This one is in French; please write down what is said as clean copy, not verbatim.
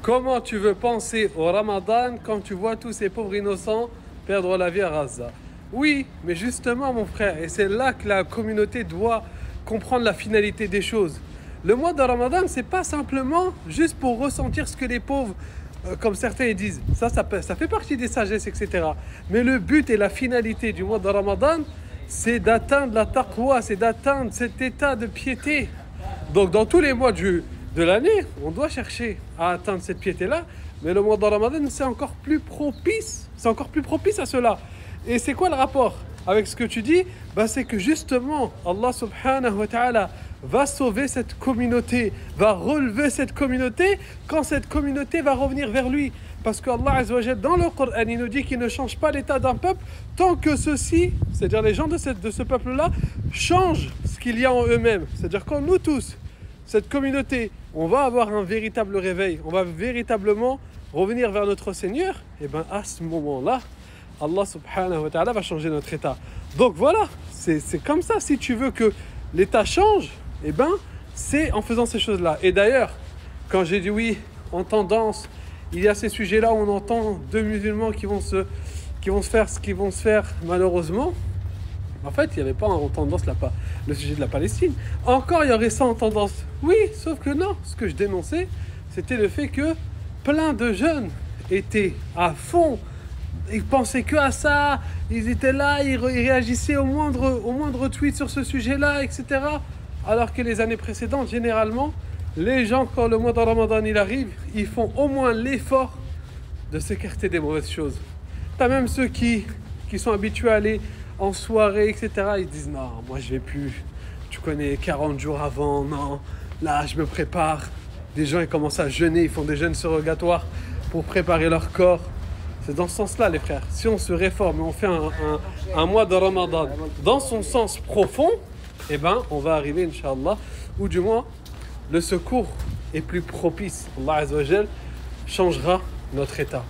Comment tu veux penser au Ramadan quand tu vois tous ces pauvres innocents perdre la vie à Gaza? Oui, mais justement mon frère, et c'est là que la communauté doit comprendre la finalité des choses. Le mois de Ramadan, c'est pas simplement juste pour ressentir ce que les pauvres, comme certains disent. Ça fait partie des sagesses, etc. Mais le but et la finalité du mois de Ramadan, c'est d'atteindre la taqwa, c'est d'atteindre cet état de piété. Donc dans tous les mois de l'année, on doit chercher à atteindre cette piété-là, mais le mois de Ramadan, c'est encore plus propice à cela. Et c'est quoi le rapport avec ce que tu dis? C'est que justement, Allah subhanahu wa ta'ala va sauver cette communauté, va relever cette communauté quand cette communauté va revenir vers lui. Parce qu'Allah Azza wa Jal, dans le Coran, il nous dit qu'il ne change pas l'état d'un peuple tant que ceux-ci, c'est-à-dire les gens de ce peuple-là, changent ce qu'il y a en eux-mêmes. C'est-à-dire quand nous tous, cette communauté, on va avoir un véritable réveil, on va véritablement revenir vers notre Seigneur, et à ce moment-là, Allah subhanahu wa ta'ala va changer notre état. Donc voilà, c'est comme ça. Si tu veux que l'état change, c'est en faisant ces choses-là. Et d'ailleurs, quand j'ai dit oui, en tendance, il y a ces sujets-là où on entend deux musulmans qui vont se faire ce qu'ils vont se faire malheureusement. En fait, il n'y avait pas en tendance le sujet de la Palestine. Encore, il y aurait ça en tendance. Oui, sauf que non. Ce que je dénonçais, c'était le fait que plein de jeunes étaient à fond. Ils pensaient que à ça. Ils étaient là, ils réagissaient au moindre tweet sur ce sujet-là, etc. Alors que les années précédentes, généralement, les gens, quand le mois de Ramadan il arrive, ils font au moins l'effort de s'écarter des mauvaises choses. T'as même ceux qui sont habitués à aller en soirée, etc. Ils disent non, moi je vais plus. Tu connais 40 jours avant, non. Là, je me prépare. Des gens, ils commencent à jeûner, ils font des jeûnes surrogatoires pour préparer leur corps. C'est dans ce sens-là, les frères. Si on se réforme et on fait un mois de Ramadan dans son sens profond, on va arriver, Inch'Allah, ou du moins, le secours est plus propice. Allah Azza wa Jal changera notre état.